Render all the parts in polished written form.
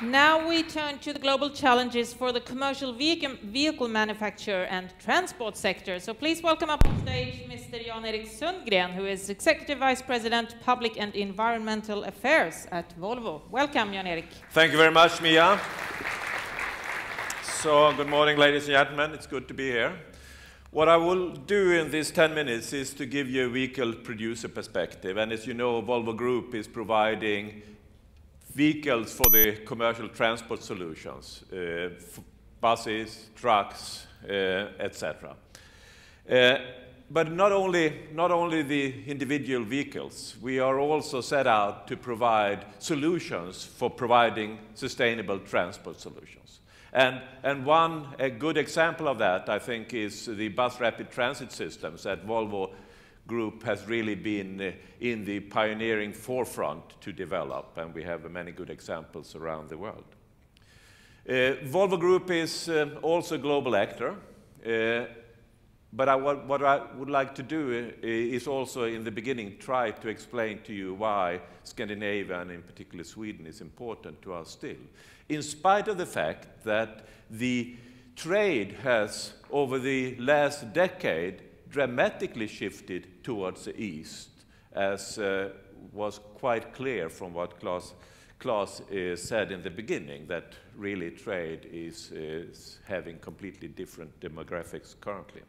Now we turn to the global challenges for the commercial vehicle manufacture and transport sector. So please welcome up on stage Mr. Jan-Erik Sundgren, who is Executive Vice President, Public and Environmental Affairs at Volvo. Welcome, Jan-Erik. Thank you very much, Mia. So, good morning, ladies and gentlemen. It's good to be here. What I will do in these 10 minutes is to give you a vehicle producer perspective. And as you know, Volvo Group is providing vehicles for the commercial transport solutions, buses, trucks, etc. But not only the individual vehicles, we are also set out to provide solutions for providing sustainable transport solutions. And a good example of that, I think, is the bus rapid transit systems that Volvo Group has really been in the pioneering forefront to develop, and we have many good examples around the world. Volvo Group is also a global actor, but what I would like to do is also in the beginning try to explain to you why Scandinavia, and in particular Sweden, is important to us still. In spite of the fact that the trade has, over the last decade, dramatically shifted towards the east, as was quite clear from what Claes said in the beginning, that really trade is having completely different demographics currently.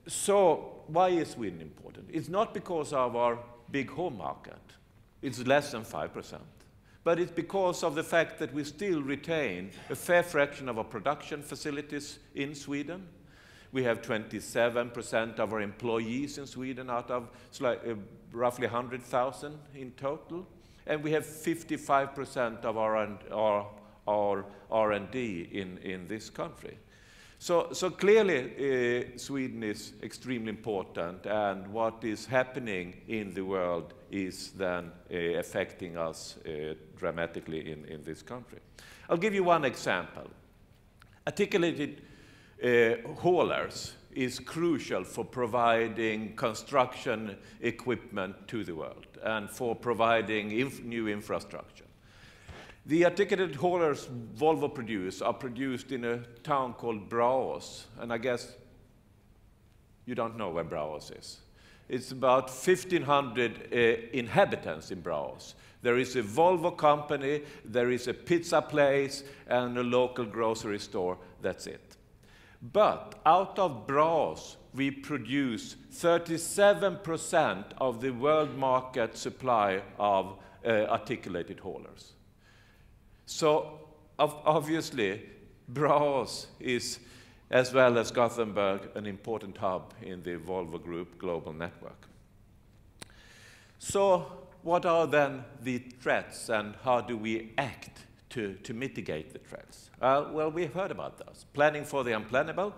So why is Sweden important? It's not because of our big home market. It's less than 5%. But it's because of the fact that we still retain a fair fraction of our production facilities in Sweden. We have 27% of our employees in Sweden out of roughly 100,000 in total. And we have 55% of our R&D in this country. So clearly, Sweden is extremely important, and what is happening in the world is then affecting us dramatically in this country. I'll give you one example. Articulated haulers is crucial for providing construction equipment to the world and for providing new infrastructure. The articulated haulers Volvo produce are produced in a town called Braås, and I guess you don't know where Braås is. It's about 1,500 inhabitants in Braås. There is a Volvo company, there is a pizza place, and a local grocery store. That's it. But out of Braås, we produce 37% of the world market supply of articulated haulers. So obviously, Braås is, as well as Gothenburg, an important hub in the Volvo Group global network. So what are then the threats, and how do we act to mitigate the threats? Well, we've heard about those. Planning for the unplannable.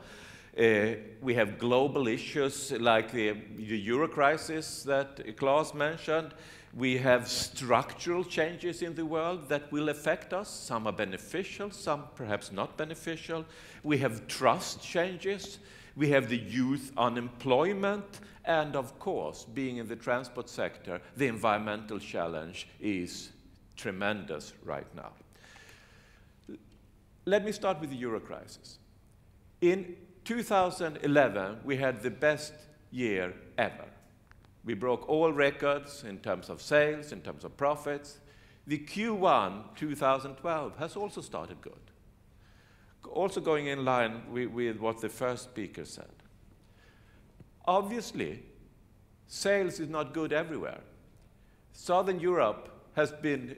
We have global issues like the euro crisis that Claes mentioned. We have structural changes in the world that will affect us. Some are beneficial, some perhaps not beneficial. We have trust changes. We have the youth unemployment. And of course, being in the transport sector, the environmental challenge is tremendous right now. Let me start with the euro crisis. In 2011, we had the best year ever. We broke all records in terms of sales, in terms of profits. The Q1 2012 has also started good, also going in line with what the first speaker said. Obviously, sales is not good everywhere. Southern Europe has been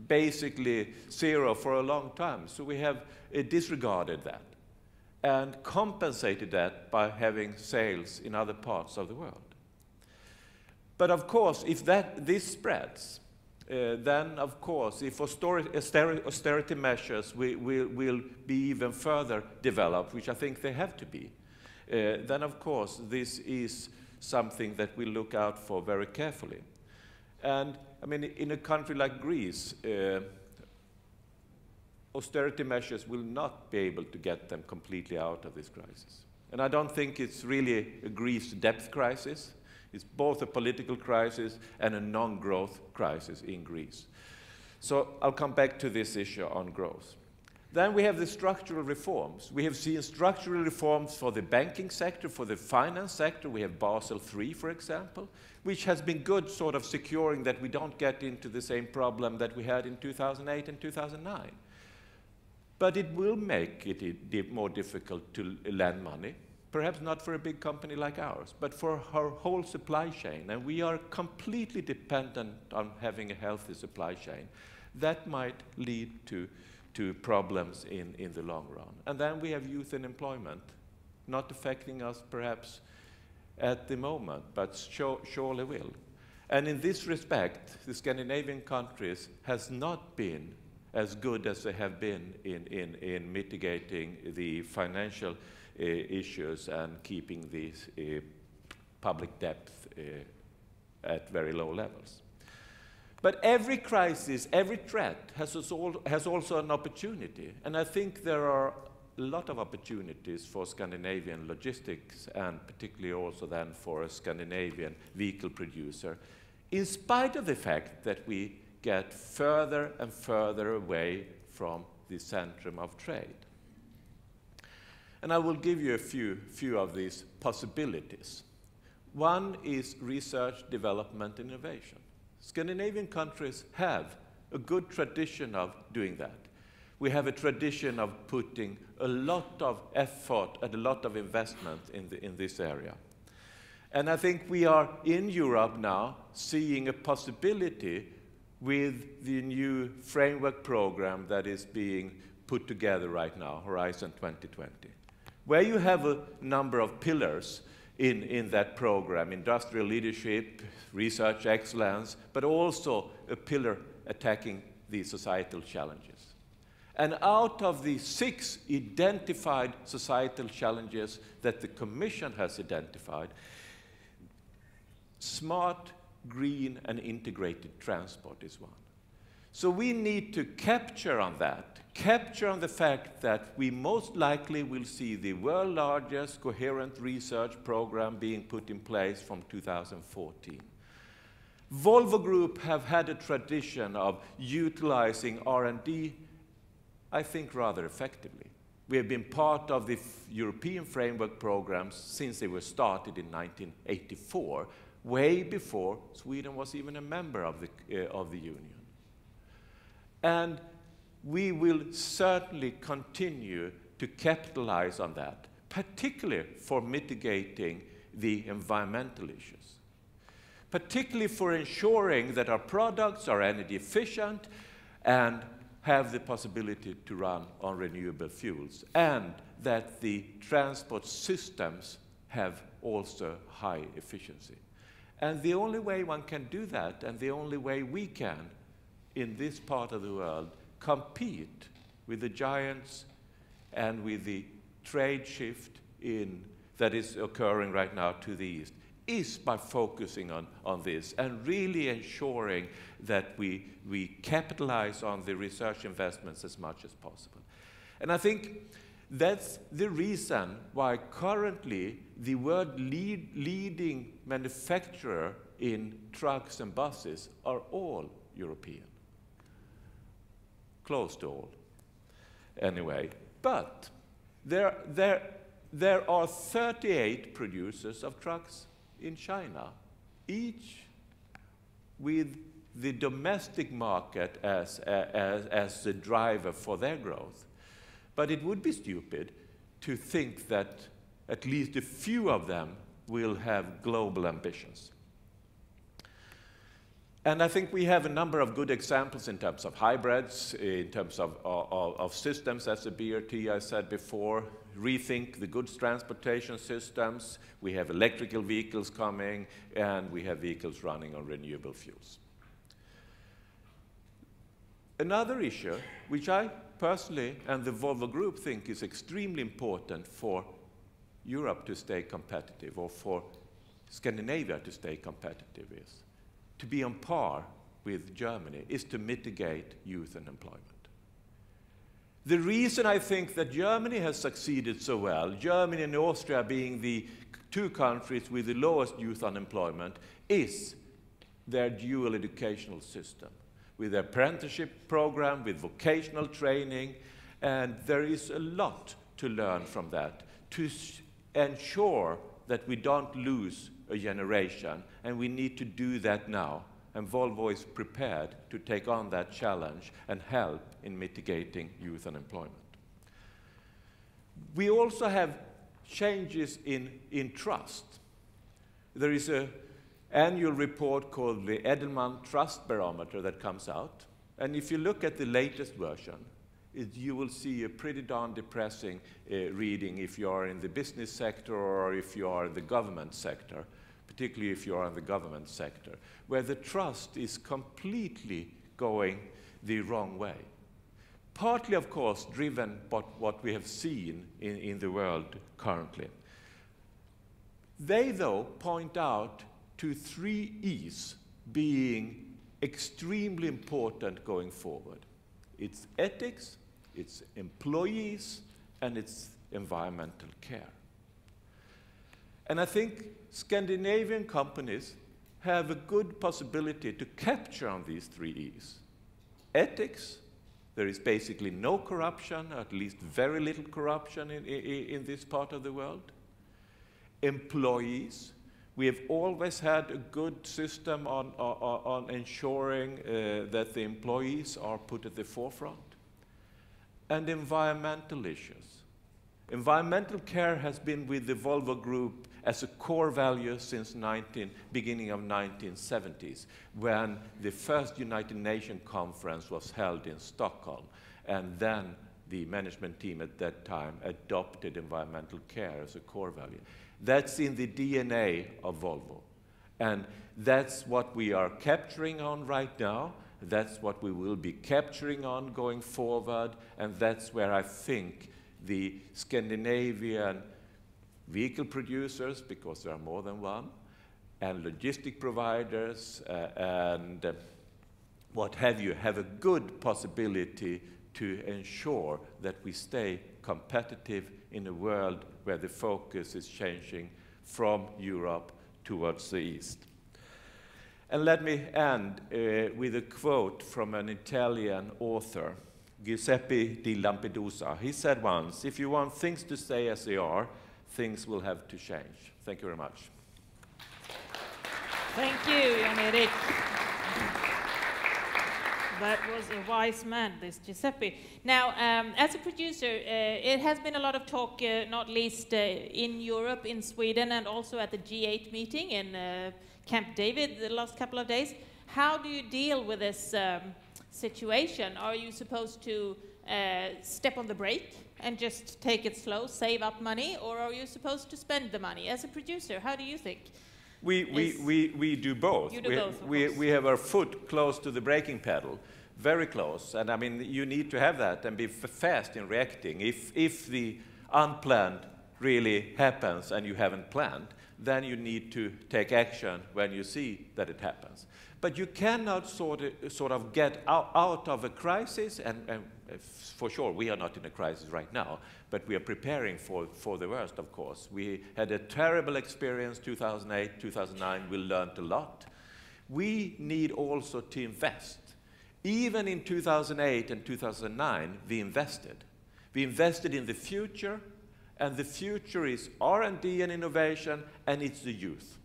basically zero for a long time, so we have disregarded that and compensated that by having sales in other parts of the world. But of course, if this spreads, then of course, if austerity measures will be even further developed, which I think they have to be, then of course this is something that we look out for very carefully. And I mean, in a country like Greece, austerity measures will not be able to get them completely out of this crisis. And I don't think it's really a Greece debt crisis. It's both a political crisis and a non-growth crisis in Greece. So I'll come back to this issue on growth. Then we have the structural reforms. We have seen structural reforms for the banking sector, for the finance sector. We have Basel III, for example, which has been good, sort of securing that we don't get into the same problem that we had in 2008 and 2009. But it will make it more difficult to lend money, perhaps not for a big company like ours, but for our whole supply chain. And we are completely dependent on having a healthy supply chain. That might lead to problems in the long run. And then we have youth unemployment, not affecting us perhaps at the moment, but surely will. And in this respect, the Scandinavian countries has not been as good as they have been in mitigating the financial issues and keeping these public debt at very low levels. But every crisis, every threat has also an opportunity. And I think there are a lot of opportunities for Scandinavian logistics, and particularly also then for a Scandinavian vehicle producer, in spite of the fact that we get further and further away from the centrum of trade. And I will give you a few of these possibilities. One is research, development, innovation. Scandinavian countries have a good tradition of doing that. We have a tradition of putting a lot of effort and a lot of investment in this area. And I think we are in Europe now seeing a possibility with the new framework program that is being put together right now, Horizon 2020, where you have a number of pillars in that program: industrial leadership, research excellence, but also a pillar attacking the societal challenges. And out of the 6 identified societal challenges that the Commission has identified, smart, green, and integrated transport is one. So we need to capture on that, capture on the fact that we most likely will see the world's largest coherent research program being put in place from 2014. Volvo Group have had a tradition of utilizing R&D, I think, rather effectively. We have been part of the European framework programs since they were started in 1984, way before Sweden was even a member of the Union. And we will certainly continue to capitalize on that, particularly for mitigating the environmental issues, particularly for ensuring that our products are energy efficient and have the possibility to run on renewable fuels, and that the transport systems have also high efficiency. And the only way one can do that, and the only way we can, in this part of the world, compete with the giants and with the trade shift that is occurring right now to the east, is by focusing on this and really ensuring that we capitalize on the research investments as much as possible. And I think that's the reason why currently the world leading manufacturer in trucks and buses are all European. Close to all, anyway. But there are 38 producers of trucks in China, each with the domestic market as the driver for their growth. But it would be stupid to think that at least a few of them will have global ambitions. And I think we have a number of good examples in terms of hybrids, in terms of systems, as the BRT I said before, rethink the goods transportation systems. We have electrical vehicles coming, and we have vehicles running on renewable fuels. Another issue, which I personally and the Volvo Group think is extremely important for Europe to stay competitive, or for Scandinavia to stay competitive, is to be on par with Germany, is to mitigate youth unemployment. The reason I think that Germany has succeeded so well, Germany and Austria being the two countries with the lowest youth unemployment, is their dual educational system, with their apprenticeship program, with vocational training, and there is a lot to learn from that to ensure that we don't lose a generation, and we need to do that now. And Volvo is prepared to take on that challenge and help in mitigating youth unemployment. We also have changes in trust. There is an annual report called the Edelman Trust Barometer that comes out. And if you look at the latest version, you will see a pretty darn depressing reading if you are in the business sector or if you are in the government sector, particularly if you are in the government sector, where the trust is completely going the wrong way. Partly, of course, driven by what we have seen in the world currently. They, though, point out to 3 E's being extremely important going forward. It's ethics, it's employees, and it's environmental care. And I think Scandinavian companies have a good possibility to capture on these 3 E's. Ethics, there is basically no corruption, or at least very little corruption in this part of the world. Employees, we have always had a good system on ensuring that the employees are put at the forefront. And environmental issues. Environmental care has been with the Volvo Group as a core value since beginning of 1970s, when the first United Nations conference was held in Stockholm, and then the management team at that time adopted environmental care as a core value. That's in the DNA of Volvo, and that's what we are capturing on right now. That's what we will be capturing on going forward, and that's where I think the Scandinavian vehicle producers, because there are more than one, and logistic providers and what have you, have a good possibility to ensure that we stay competitive in a world where the focus is changing from Europe towards the East. And let me end with a quote from an Italian author, Giuseppe di Lampedusa. He said once, "If you want things to stay as they are, things will have to change." Thank you very much. Thank you, Jan-Erik. That was a wise man, this Giuseppe. Now, as a producer, it has been a lot of talk, not least in Europe, in Sweden, and also at the G8 meeting in Camp David the last couple of days. How do you deal with this situation? Are you supposed to step on the brake and just take it slow, save up money, or are you supposed to spend the money? As a producer, how do you think? We do both. You do both, of we have our foot close to the braking pedal, very close. And I mean, you need to have that and be fast in reacting. If the unplanned really happens and you haven't planned, then you need to take action when you see that it happens. But you cannot sort of get out of a crisis, and for sure we are not in a crisis right now, but we are preparing for the worst, of course. We had a terrible experience 2008, 2009, we learned a lot. We need also to invest. Even in 2008 and 2009, we invested. We invested in the future, and the future is R&D and innovation, and it's the youth.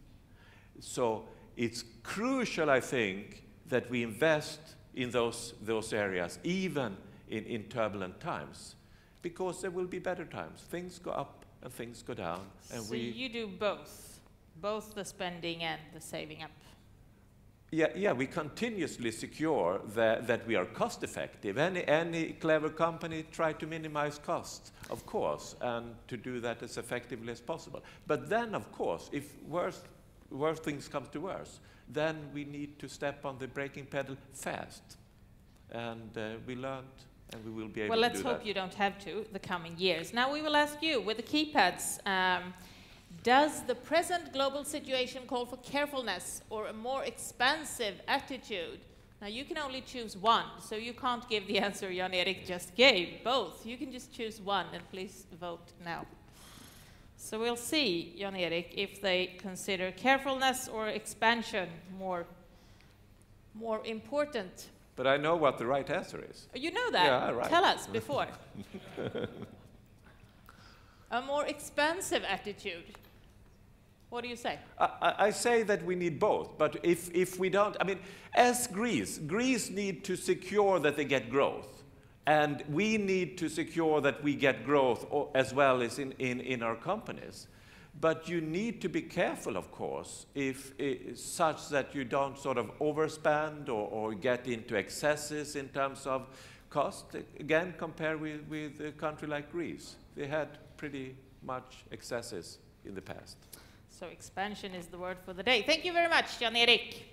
So it's crucial, I think, that we invest in those areas, even in turbulent times, because there will be better times. Things go up and things go down. And so you do both the spending and the saving up? Yeah, we continuously secure that we are cost effective. Any clever company try to minimize costs, of course, and to do that as effectively as possible. But then, of course, if worse things come to worse, then we need to step on the braking pedal fast. And we learned, and we will be able to do that. Well, let's hope you don't have to the coming years. Now we will ask you, with the keypads, does the present global situation call for carefulness or a more expansive attitude? Now you can only choose one, so you can't give the answer Jan-Erik just gave, both. You can just choose one, and please vote now. So we'll see, Jan-Erik, if they consider carefulness or expansion more important. But I know what the right answer is. You know that? Yeah, right. Tell us before. A more expansive attitude. What do you say? I say that we need both, but if we don't, I mean, as Greece need to secure that they get growth, and we need to secure that we get growth as well as in our companies. But you need to be careful, of course, if such that you don't sort of overspend or get into excesses in terms of cost. Again, compare with a country like Greece. They had pretty much excesses in the past. So expansion is the word for the day. Thank you very much, Jan-Erik.